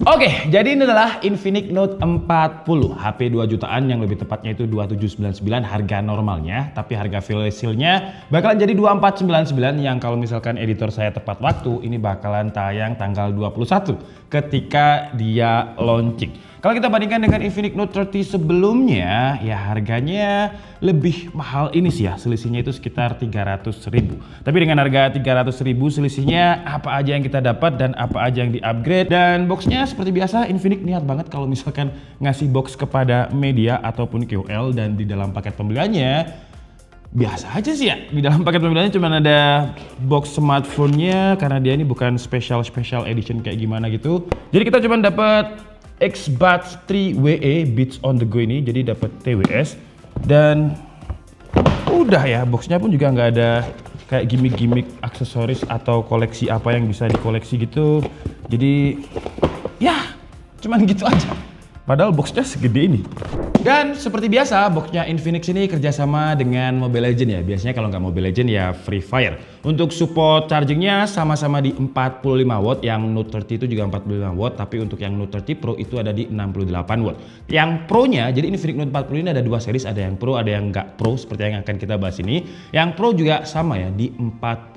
Oke, jadi ini adalah Infinix Note 40, HP 2 jutaan yang lebih tepatnya itu 2799 harga normalnya, tapi harga flash sale-nya bakalan jadi 2499 yang kalau misalkan editor saya tepat waktu, ini bakalan tayang tanggal 21 ketika dia launching. Kalau kita bandingkan dengan Infinix Note 30 sebelumnya, ya harganya lebih mahal ini sih ya, selisihnya itu sekitar 300.000. Tapi dengan harga 300.000 selisihnya apa aja yang kita dapat dan apa aja yang di-upgrade. Dan boxnya seperti biasa Infinix niat banget kalau misalkan ngasih box kepada media ataupun KOL, dan di dalam paket pembeliannya biasa aja sih ya. Di dalam paket pembeliannya cuma ada box smartphone-nya karena dia ini bukan special edition kayak gimana gitu. Jadi kita cuma dapat X-Buds 3 WE Beats on the Go ini, jadi dapat TWS dan udah ya, boxnya pun juga nggak ada kayak gimmick aksesoris atau koleksi apa yang bisa dikoleksi gitu. Jadi ya cuman gitu aja. Padahal boxnya segede ini. Dan seperti biasa, boxnya Infinix ini kerjasama dengan Mobile Legends ya. Biasanya kalau nggak Mobile Legends ya Free Fire. Untuk support chargingnya sama-sama di 45 watt. Yang Note 30 itu juga 45 watt. Tapi untuk yang Note 30 Pro itu ada di 68 watt. Yang Pro-nya, jadi Infinix Note 40 ini ada dua series. Ada yang Pro, ada yang nggak Pro. Seperti yang akan kita bahas ini. Yang Pro juga sama ya, di 45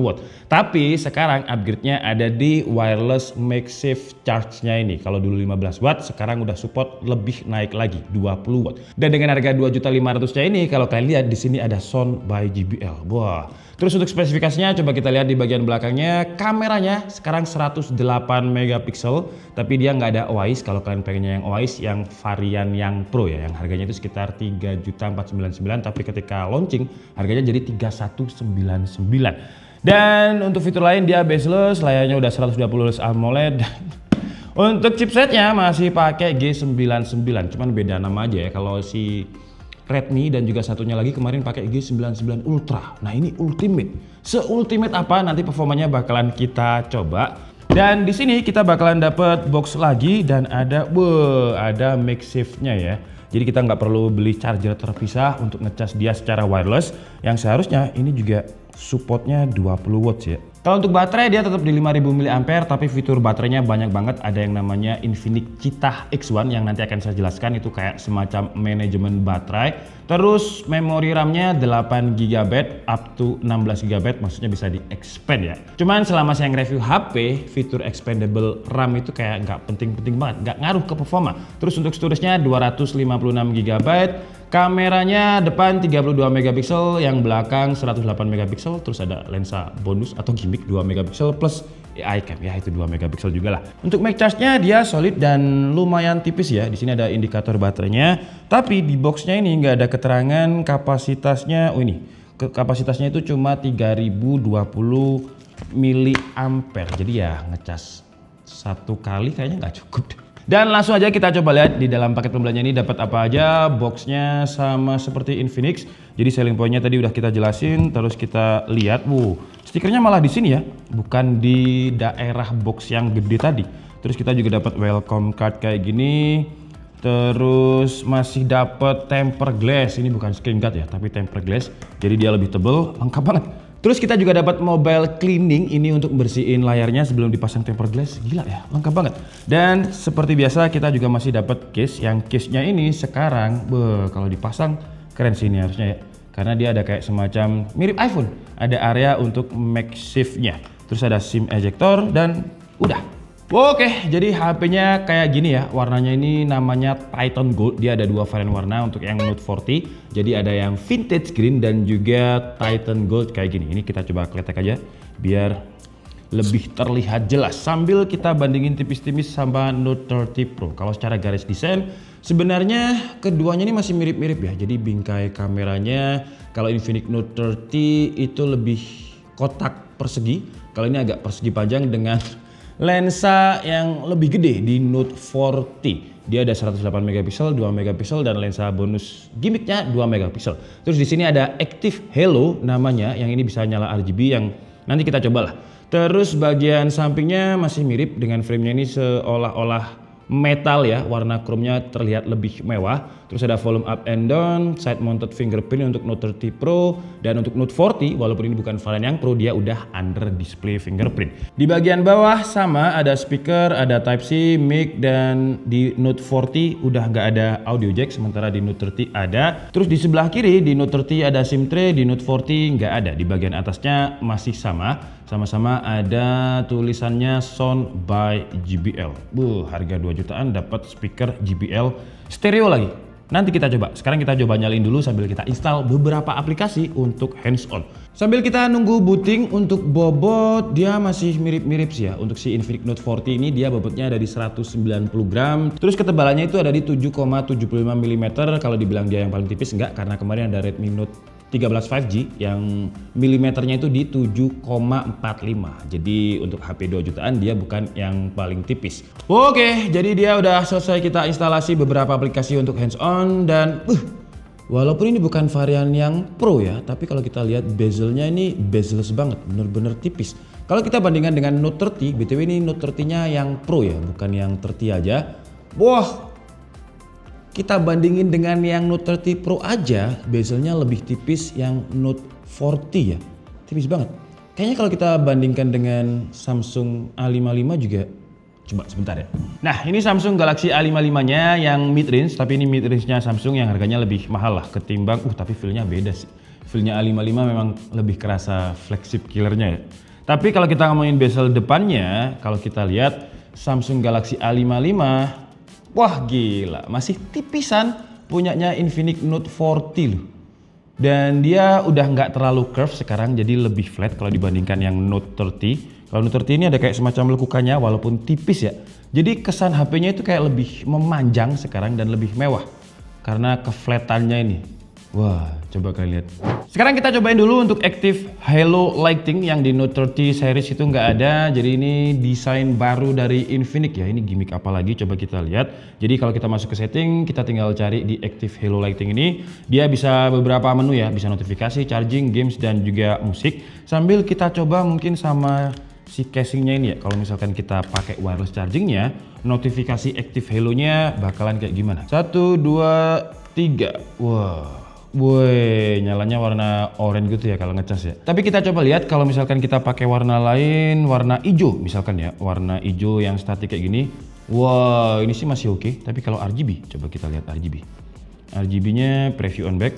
watt. Tapi sekarang upgrade-nya ada di wireless MagSafe charge-nya ini. Kalau dulu 15 watt, sekarang udah support lebih naik lagi 20 watt. Dan dengan harga 2.500.000-nya ini, kalau kalian lihat di sini ada Sound by JBL. Wah. Terus untuk spesifikasinya coba kita lihat di bagian belakangnya. Kameranya sekarang 108 megapiksel, tapi dia nggak ada OIS. Kalau kalian pengennya yang OIS, yang varian yang Pro ya, yang harganya itu sekitar 3.499, tapi ketika launching harganya jadi 3.199. Dan untuk fitur lain dia bezeless, layarnya udah 120 Hz AMOLED. Untuk chipsetnya masih pakai G99, cuman beda nama aja ya. Kalau si Redmi dan juga satunya lagi kemarin pakai G99 Ultra. Nah ini Ultimate. Se-ultimate apa nanti performanya bakalan kita coba. Dan di sini kita bakalan dapat box lagi dan ada MagSafe-nya ya. Jadi kita nggak perlu beli charger terpisah untuk ngecas dia secara wireless. Yang seharusnya ini juga supportnya 20 watts ya. Kalau untuk baterai dia tetap di 5000 mAh, tapi fitur baterainya banyak banget. Ada yang namanya Infinix Cheetah X1 yang nanti akan saya jelaskan, itu kayak semacam manajemen baterai. Terus memori RAM-nya 8GB up to 16GB, maksudnya bisa di-expand ya. Cuman selama saya nge-review HP, fitur expandable RAM itu kayak nggak penting-penting banget, nggak ngaruh ke performa. Terus untuk storage-nya 256GB. Kameranya depan 32 megapiksel, yang belakang 108 megapiksel, terus ada lensa bonus atau gimmick 2 megapiksel plus AI cam ya, itu 2 megapiksel juga lah. Untuk mag charge-nya dia solid dan lumayan tipis ya. Di sini ada indikator baterainya, tapi di box-nya ini nggak ada keterangan kapasitasnya. Oh ini, kapasitasnya itu cuma 3020 mAh. Jadi ya ngecas satu kali kayaknya nggak cukup. Dan langsung aja kita coba lihat di dalam paket pembeliannya ini dapat apa aja. Boxnya sama seperti Infinix. Jadi selling point-nya tadi udah kita jelasin. Terus kita lihat, stikernya malah di sini ya, bukan di daerah box yang gede tadi. Terus kita juga dapat welcome card kayak gini. Terus masih dapat tempered glass. Ini bukan screen guard ya, tapi tempered glass. Jadi dia lebih tebel, lengkap banget. Terus kita juga dapat mobile cleaning ini untuk bersihin layarnya sebelum dipasang tempered glass. Gila ya, lengkap banget. Dan seperti biasa kita juga masih dapat case. Yang case-nya ini sekarang, kalau dipasang keren sih ini harusnya ya. Karena dia ada kayak semacam mirip iPhone. Ada area untuk MagSafe-nya. Terus ada SIM ejector dan udah. Oke, jadi HP-nya kayak gini ya. Warnanya ini namanya Titan Gold. Dia ada dua varian warna untuk yang Note 40. Jadi ada yang vintage green dan juga Titan Gold kayak gini. Ini kita coba kletek aja biar lebih terlihat jelas. Sambil kita bandingin tipis-tipis sama Note 30 Pro. Kalau secara garis desain sebenarnya keduanya ini masih mirip-mirip ya. Jadi bingkai kameranya kalau Infinix Note 30 itu lebih kotak persegi. Kalau ini agak persegi panjang dengan lensa yang lebih gede di Note 40. Dia ada 108 megapiksel, 2 megapiksel dan lensa bonus gimmicknya 2 megapiksel. Terus di sini ada Active Halo namanya, yang ini bisa nyala RGB yang nanti kita cobalah. Terus bagian sampingnya masih mirip dengan framenya ini seolah-olah metal ya, warna chrome-nya terlihat lebih mewah. Terus ada volume up and down, side mounted fingerprint untuk Note 30 Pro, dan untuk Note 40 walaupun ini bukan varian yang Pro, dia udah under display fingerprint. Di bagian bawah sama ada speaker, ada Type-C, mic, dan di Note 40 udah nggak ada audio jack, sementara di Note 30 ada. Terus di sebelah kiri di Note 30 ada SIM tray, di Note 40 nggak ada. Di bagian atasnya masih sama-sama ada tulisannya Sound by JBL. Harga 2 jutaan dapat speaker JBL stereo lagi. Nanti kita coba. Sekarang kita coba nyalain dulu sambil kita install beberapa aplikasi untuk hands on. Sambil kita nunggu booting, untuk bobot dia masih mirip-mirip sih ya. Untuk si Infinix Note 40 ini dia bobotnya ada di 190 gram. Terus ketebalannya itu ada di 7,75 mm. Kalau dibilang dia yang paling tipis enggak, karena kemarin ada Redmi Note 13 5G yang milimeternya itu di 7,45. Jadi untuk HP 2 jutaan dia bukan yang paling tipis. Oke, jadi dia udah selesai kita instalasi beberapa aplikasi untuk hands on. Dan walaupun ini bukan varian yang Pro ya, tapi kalau kita lihat bezelnya ini bezel banget, bener-bener tipis. Kalau kita bandingkan dengan Note 30, BTW ini Note 30 nya yang Pro ya, bukan yang 30 aja. Wah, kita bandingin dengan yang Note 30 Pro aja, bezelnya lebih tipis yang Note 40 ya. Tipis banget. Kayaknya kalau kita bandingkan dengan Samsung A55 juga. Coba sebentar ya. Nah, ini Samsung Galaxy A55-nya yang mid range, tapi ini mid range-nya Samsung yang harganya lebih mahal lah ketimbang tapi feel-nya beda sih. Feel-nya A55 memang lebih kerasa flagship killernya ya. Tapi kalau kita ngomongin bezel depannya, kalau kita lihat Samsung Galaxy A55, wah gila, masih tipisan punyanya Infinix Note 40 loh. Dan dia udah nggak terlalu curve sekarang, jadi lebih flat kalau dibandingkan yang Note 30. Kalau Note 30 ini ada kayak semacam lekukannya walaupun tipis ya. Jadi kesan HP-nya itu kayak lebih memanjang sekarang dan lebih mewah karena keflatannya ini. Wah, coba kalian lihat. Sekarang kita cobain dulu untuk Active Halo Lighting yang di Note 30 series itu nggak ada. Jadi ini desain baru dari Infinix ya. Ini gimmick apa lagi? Coba kita lihat. Jadi kalau kita masuk ke setting, kita tinggal cari di Active Halo Lighting ini. Dia bisa beberapa menu ya, bisa notifikasi, charging, games, dan juga musik. Sambil kita coba mungkin sama si casingnya ini ya. Kalau misalkan kita pakai wireless chargingnya, notifikasi Active Halo-nya bakalan kayak gimana? 1, 2, 3. Wah. Woi, nyalanya warna oranye gitu ya kalau ngecas ya. Tapi kita coba lihat kalau misalkan kita pakai warna lain, warna hijau misalkan ya, warna hijau yang statik kayak gini. Wah, ini sih masih oke. Tapi kalau RGB, coba kita lihat RGB. RGB-nya preview on back.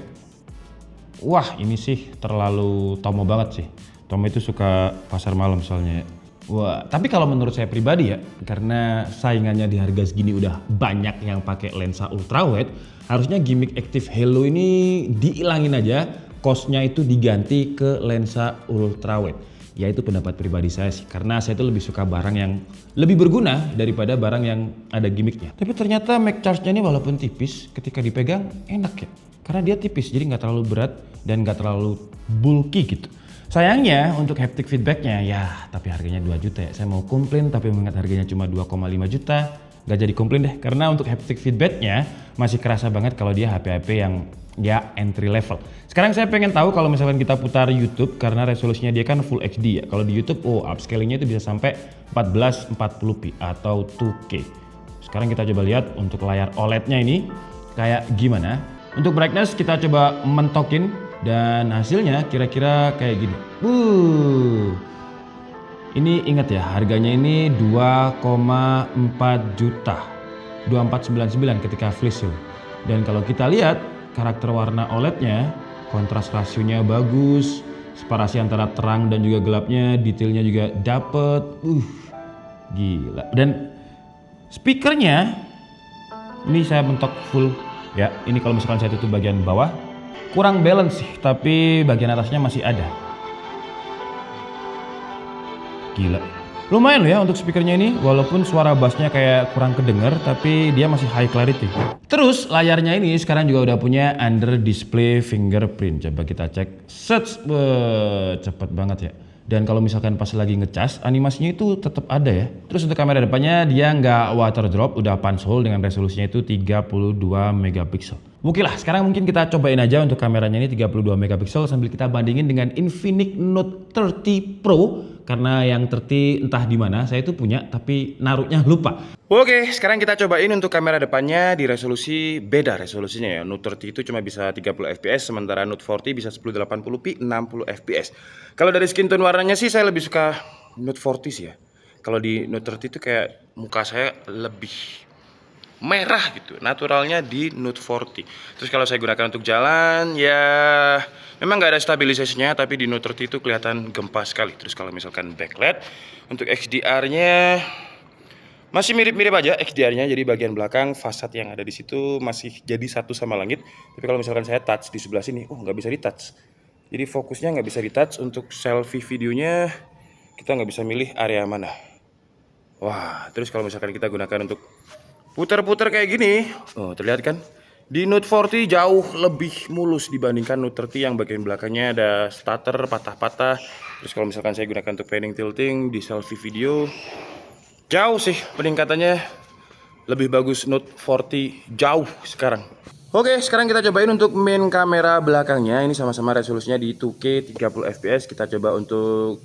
Wah, ini sih terlalu Tomo banget sih. Tomo itu suka pasar malam soalnya. Wah, tapi kalau menurut saya pribadi ya, karena saingannya di harga segini udah banyak yang pakai lensa ultrawide, harusnya gimmick Active Halo ini dihilangin aja, cost-nya itu diganti ke lensa ultrawide. Ya itu pendapat pribadi saya sih, karena saya itu lebih suka barang yang lebih berguna daripada barang yang ada gimmicknya. Tapi ternyata Mac Charge-nya ini walaupun tipis, ketika dipegang enak ya, karena dia tipis jadi nggak terlalu berat dan nggak terlalu bulky gitu. Sayangnya untuk haptic feedbacknya ya, tapi harganya 2 juta ya. Saya mau komplain tapi mengingat harganya cuma 2,5 juta, gak jadi komplain deh. Karena untuk haptic feedbacknya masih kerasa banget kalau dia HP-HP yang ya entry level. Sekarang saya pengen tahu kalau misalkan kita putar YouTube, karena resolusinya dia kan Full HD ya. Kalau di YouTube, upscalingnya itu bisa sampai 1440p atau 2K. Sekarang kita coba lihat untuk layar OLED-nya ini kayak gimana. Untuk brightness kita coba mentokin. Dan hasilnya kira-kira kayak gini. Ini ingat ya, harganya ini 2,4 juta. 2499 ketika flash sale. Dan kalau kita lihat karakter warna OLED-nya, kontras rasionya bagus, separasi antara terang dan juga gelapnya, detailnya juga dapet. Gila. Dan speakernya ini saya mentok full ya. Ini kalau misalkan saya tutup bagian bawah, kurang balance sih, tapi bagian atasnya masih ada. Gila. Lumayan loh ya untuk speakernya ini, walaupun suara bassnya kayak kurang kedenger, tapi dia masih high clarity. Terus layarnya ini sekarang juga udah punya under display fingerprint. Coba kita cek. Cepet banget ya. Dan kalau misalkan pas lagi ngecas, animasinya itu tetap ada ya. Terus untuk kamera depannya dia nggak water drop, udah punch hole dengan resolusinya itu 32 megapiksel. Oke lah, sekarang mungkin kita cobain aja untuk kameranya ini 32 megapiksel sambil kita bandingin dengan Infinix Note 30 Pro. karena yang 30 entah di mana saya itu punya tapi naruhnya lupa. Oke, sekarang kita cobain untuk kamera depannya di resolusi beda resolusinya ya. Note 30 itu cuma bisa 30 fps, sementara Note 40 bisa 1080p 60 fps. Kalau dari skin tone warnanya sih saya lebih suka Note 40 sih ya. Kalau di Note 30 itu kayak muka saya lebih merah gitu, naturalnya di Note 40. Terus kalau saya gunakan untuk jalan ya memang nggak ada stabilisasinya, tapi di Note 30 itu kelihatan gempa sekali. Terus kalau misalkan backlight untuk XDR-nya masih mirip-mirip aja XDR-nya, jadi bagian belakang fasad yang ada di situ masih jadi satu sama langit. Tapi kalau misalkan saya touch di sebelah sini, nggak bisa di touch. Jadi fokusnya nggak bisa di touch. Untuk selfie videonya kita nggak bisa milih area mana. Wah, terus kalau misalkan kita gunakan untuk putar-putar kayak gini, terlihat kan? Di Note 40 jauh lebih mulus dibandingkan Note 30 yang bagian belakangnya ada stutter, patah-patah. Terus kalau misalkan saya gunakan untuk panning tilting di selfie video, jauh sih peningkatannya, lebih bagus Note 40 jauh sekarang. Oke, sekarang kita cobain untuk main kamera belakangnya. Ini sama-sama resolusinya di 2K 30 fps. Kita coba untuk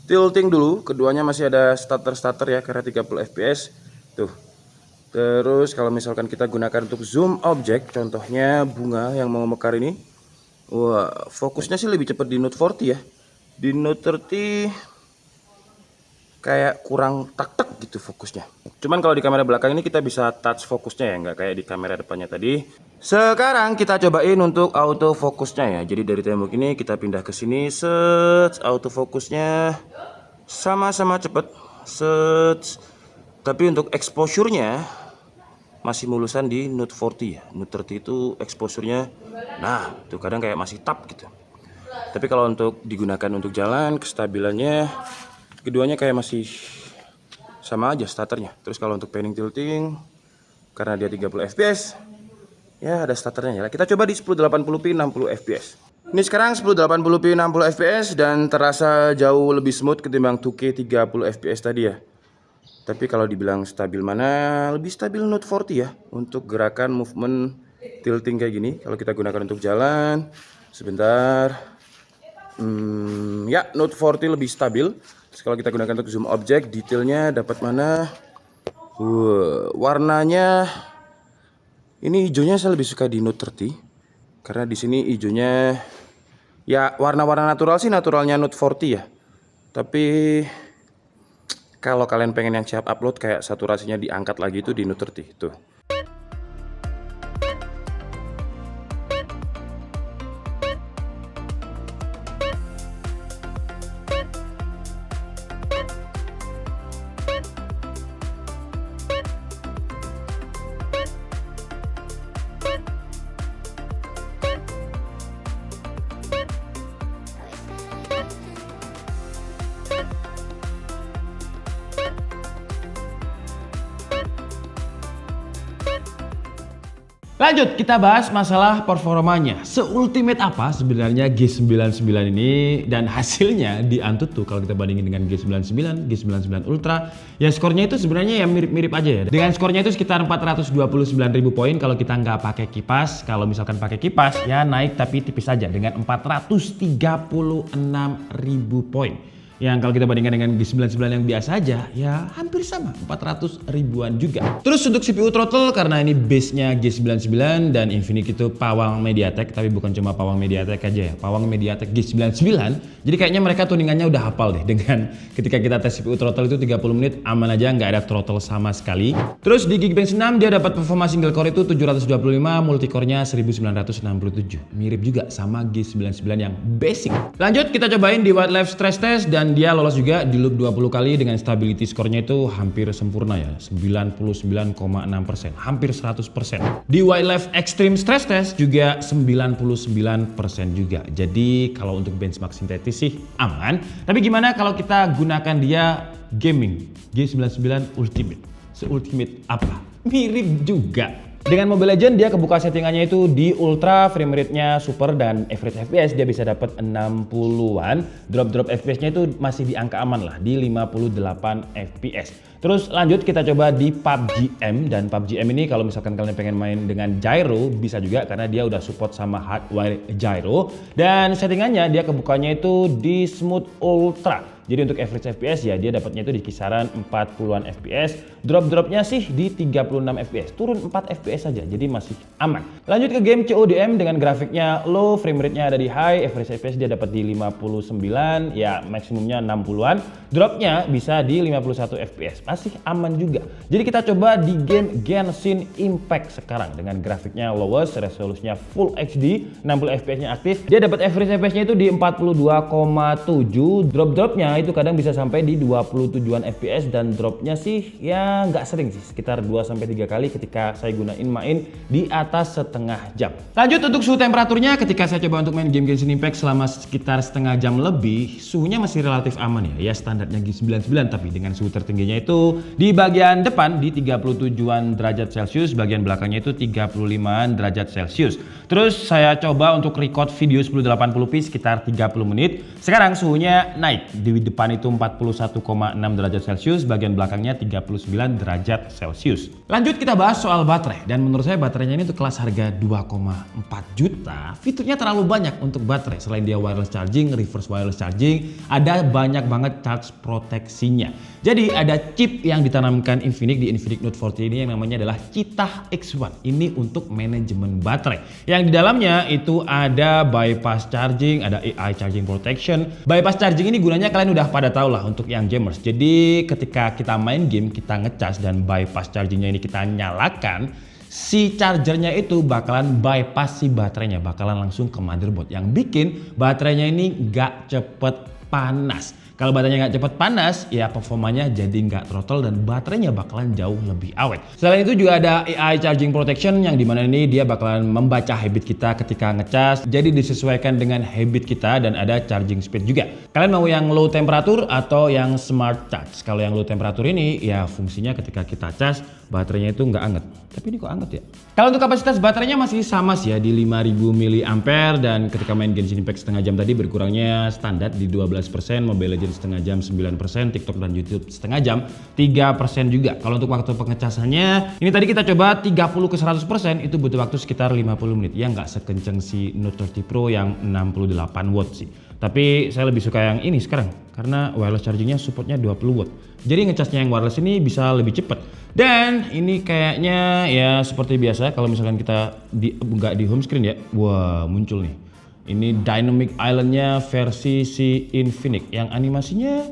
tilting dulu. Keduanya masih ada stutter ya karena 30 fps. Tuh. Terus kalau misalkan kita gunakan untuk zoom objek, contohnya bunga yang mau mekar ini, wah fokusnya sih lebih cepat di Note 40 ya. Di Note 30 kayak kurang tak-tak gitu fokusnya. Cuman kalau di kamera belakang ini kita bisa touch fokusnya ya, nggak kayak di kamera depannya tadi. Sekarang kita cobain untuk auto fokusnya ya. Jadi dari tembok ini kita pindah ke sini, set, auto fokusnya sama-sama cepet, set. Tapi untuk exposure-nya masih mulusan di Note 40 ya. Note 30 itu exposure-nya, nah itu kadang kayak masih tap gitu. Tapi kalau untuk digunakan untuk jalan, kestabilannya keduanya kayak masih sama aja stutternya. Terus kalau untuk panning tilting, karena dia 30 fps, ya ada stutternya ya. Kita coba di 1080p 60 fps. Ini sekarang 1080p 60 fps dan terasa jauh lebih smooth ketimbang 2K 30 fps tadi ya. Tapi kalau dibilang stabil mana, lebih stabil Note 40 ya. Untuk gerakan movement tilting kayak gini, kalau kita gunakan untuk jalan, sebentar, ya Note 40 lebih stabil. Terus kalau kita gunakan untuk zoom objek, detailnya dapat mana? Warnanya, ini hijaunya saya lebih suka di Note 30, karena di sini hijaunya, ya warna-warna natural sih naturalnya Note 40 ya. Tapi kalau kalian pengen yang siap upload kayak saturasinya diangkat lagi itu di Note 30 tuh. Lanjut, kita bahas masalah performanya. Seultimate apa sebenarnya G99 ini, dan hasilnya di Antutu kalau kita bandingin dengan G99, G99 Ultra, ya skornya itu sebenarnya ya mirip-mirip aja ya. Dengan skornya itu sekitar 429.000 poin kalau kita nggak pakai kipas. Kalau misalkan pakai kipas ya naik tapi tipis saja dengan 436.000 poin. Yang kalau kita bandingkan dengan G99 yang biasa aja, ya hampir sama, 400 ribuan juga. Terus untuk CPU throttle, karena ini base-nya G99 dan Infinix itu pawang MediaTek, tapi bukan cuma pawang MediaTek aja ya, pawang MediaTek G99. Jadi kayaknya mereka tuningannya udah hafal deh dengan ketika kita tes CPU throttle itu 30 menit aman aja, nggak ada throttle sama sekali. Terus di Geekbench 6 dia dapat performa single core itu 725, multicore-nya 1967. Mirip juga sama G99 yang basic. Lanjut kita cobain di Wildlife Stress Test dan dia lolos juga di loop 20 kali dengan stability skornya itu hampir sempurna ya, 99,6%, hampir 100%. Di Wildlife Extreme Stress Test juga 99% juga. Jadi kalau untuk benchmark sintetis sih aman. Tapi gimana kalau kita gunakan dia gaming G99 Ultimate? Se-ultimate apa? Mirip juga. Dengan Mobile Legends dia kebuka settingannya itu di ultra, frame rate-nya super, dan average FPS dia bisa dapat 60-an. Drop FPS-nya itu masih di angka aman lah, di 58 FPS. Terus lanjut kita coba di PUBG M, dan PUBG M ini kalau misalkan kalian pengen main dengan gyro bisa juga karena dia udah support sama hardware gyro. Dan settingannya dia kebukanya itu di smooth ultra. Jadi untuk average FPS ya dia dapatnya itu di kisaran 40-an FPS. Drop-dropnya sih di 36 FPS, turun 4 FPS saja, jadi masih aman. Lanjut ke game CODM dengan grafiknya low, frame rate-nya ada di high, average FPS dia dapat di 59, ya maksimumnya 60-an. Dropnya bisa di 51 FPS, masih aman juga. Jadi kita coba di game Genshin Impact sekarang dengan grafiknya lowest, resolusinya full HD, 60 FPS-nya aktif. Dia dapat average FPS-nya itu di 42,7. Drop-dropnya itu kadang bisa sampai di 27-an FPS dan dropnya sih ya nggak sering sih, sekitar 2-3 kali ketika saya gunain main di atas setengah jam. Lanjut untuk suhu temperaturnya, ketika saya coba untuk main game Genshin Impact selama sekitar setengah jam lebih, suhunya masih relatif aman ya. Ya standarnya G99, tapi dengan suhu tertingginya itu di bagian depan di 37-an derajat Celcius, bagian belakangnya itu 35-an derajat Celcius. Terus saya coba untuk record video 1080p sekitar 30 menit. Sekarang suhunya naik, di depan itu 41,6 derajat Celcius, bagian belakangnya 39 derajat Celcius. Lanjut kita bahas soal baterai, dan menurut saya baterainya ini untuk kelas harga 2,4 juta, fiturnya terlalu banyak untuk baterai. Selain dia wireless charging, reverse wireless charging, ada banyak banget charge proteksinya. Jadi ada chip yang ditanamkan Infinix di Infinix Note 40 ini yang namanya adalah Cheetah X1. Ini untuk manajemen baterai. Yang di dalamnya itu ada bypass charging, ada AI charging protection. Bypass charging ini gunanya kalian udah pada tahu lah untuk yang gamers. Jadi ketika kita main game, kita ngecas dan bypass chargingnya ini kita nyalakan, si chargernya itu bakalan bypass si baterainya, bakalan langsung ke motherboard yang bikin baterainya ini nggak cepet panas. Kalau baterainya nggak cepet panas, ya performanya jadi nggak throttle dan baterainya bakalan jauh lebih awet. Selain itu juga ada AI Charging Protection yang dimana ini dia bakalan membaca habit kita ketika ngecas, jadi disesuaikan dengan habit kita, dan ada charging speed juga. Kalian mau yang low temperatur atau yang smart charge? Kalau yang low temperatur ini ya fungsinya ketika kita cas baterainya itu nggak anget. Tapi ini kok anget ya? Kalau untuk kapasitas baterainya masih sama sih ya di 5000 mAh, dan ketika main Genshin Impact setengah jam tadi berkurangnya standar di 12%, Mobile Legends setengah jam 9%, TikTok dan YouTube setengah jam 3% juga. Kalau untuk waktu pengecasannya, ini tadi kita coba 30 ke 100%, itu butuh waktu sekitar 50 menit. Ya nggak sekenceng si Note 30 Pro yang 68 watt sih. Tapi saya lebih suka yang ini sekarang karena wireless chargingnya supportnya 20 watt. Jadi ngecasnya yang wireless ini bisa lebih cepat. Dan ini kayaknya ya seperti biasa kalau misalkan kita nggak di home screen ya, wah muncul nih. Ini Dynamic Island-nya versi si Infinix yang animasinya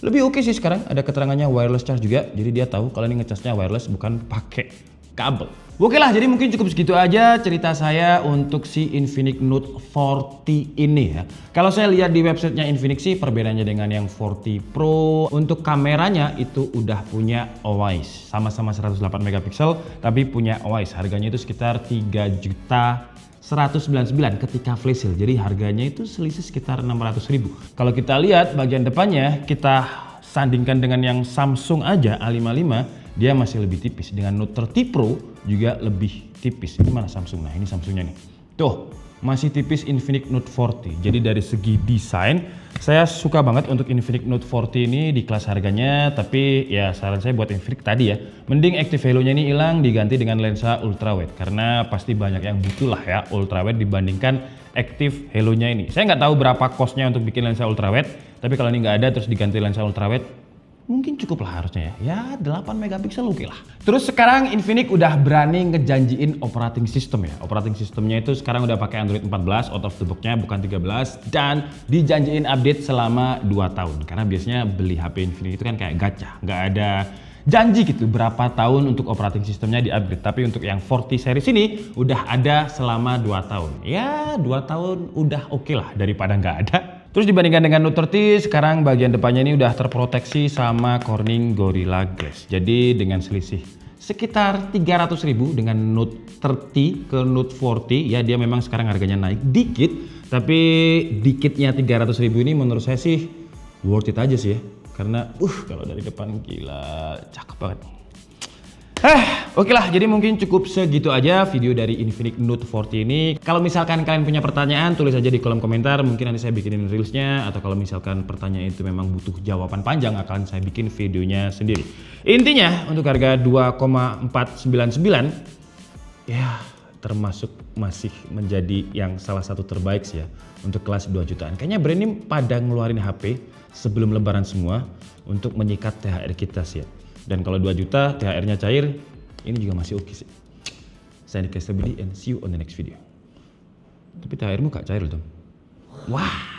lebih oke sih sekarang. Ada keterangannya wireless charge juga, jadi dia tahu kalau ini ngecasnya wireless bukan pakai kabel. Oke lah, jadi mungkin cukup segitu aja cerita saya untuk si Infinix Note 40 ini ya. Kalau saya lihat di websitenya Infinix sih perbedaannya dengan yang 40 Pro, untuk kameranya itu udah punya OIS. Sama-sama 108 megapiksel tapi punya OIS. Harganya itu sekitar 3.199 ketika flash sale. Jadi harganya itu selisih sekitar 600.000. Kalau kita lihat bagian depannya, kita sandingkan dengan yang Samsung aja A55, dia masih lebih tipis. Dengan Note 30 Pro juga lebih tipis. Ini mana Samsung? Nah ini Samsungnya nih. Tuh, masih tipis Infinix Note 40. Jadi dari segi desain, saya suka banget untuk Infinix Note 40 ini di kelas harganya. Tapi ya saran saya buat Infinix tadi ya, mending active halo-nya ini hilang, diganti dengan lensa ultrawide. Karena pasti banyak yang butuh lah ya ultrawide dibandingkan active halo-nya ini. Saya nggak tahu berapa cost-nya untuk bikin lensa ultrawide. Tapi kalau ini nggak ada terus diganti lensa ultrawide, mungkin cukup lah harusnya ya 8 megapiksel oke lah. Terus sekarang Infinix udah berani ngejanjiin operating system ya. Operating systemnya itu sekarang udah pakai Android 14, out of the box-nya bukan 13, dan dijanjiin update selama 2 tahun. Karena biasanya beli HP Infinix itu kan kayak gacha, nggak ada janji gitu berapa tahun untuk operating systemnya di-upgrade. Tapi untuk yang 40 series ini udah ada selama 2 tahun. Ya 2 tahun udah oke lah daripada nggak ada. Terus dibandingkan dengan Note 30, sekarang bagian depannya ini udah terproteksi sama Corning Gorilla Glass. Jadi dengan selisih sekitar 300.000 dengan Note 30 ke Note 40, ya dia memang sekarang harganya naik dikit. Tapi dikitnya 300.000 ini menurut saya sih worth it aja sih ya. Karena kalau dari depan gila cakep banget. Oke lah, jadi mungkin cukup segitu aja video dari Infinix Note 40 ini. Kalau misalkan kalian punya pertanyaan, tulis aja di kolom komentar. Mungkin nanti saya bikinin reelsnya, atau kalau misalkan pertanyaan itu memang butuh jawaban panjang, akan saya bikin videonya sendiri. Intinya untuk harga 2,499 ya termasuk masih menjadi yang salah satu terbaik sih ya untuk kelas 2 jutaan. Kayaknya brand ini pada ngeluarin HP sebelum lebaran semua untuk menyikat THR kita sih ya. Dan kalau 2 juta THR-nya cair, ini juga masih oke sih. Saya Nick Sabili and see you on the next video. Tapi THR-mu gak cair dong. Wah.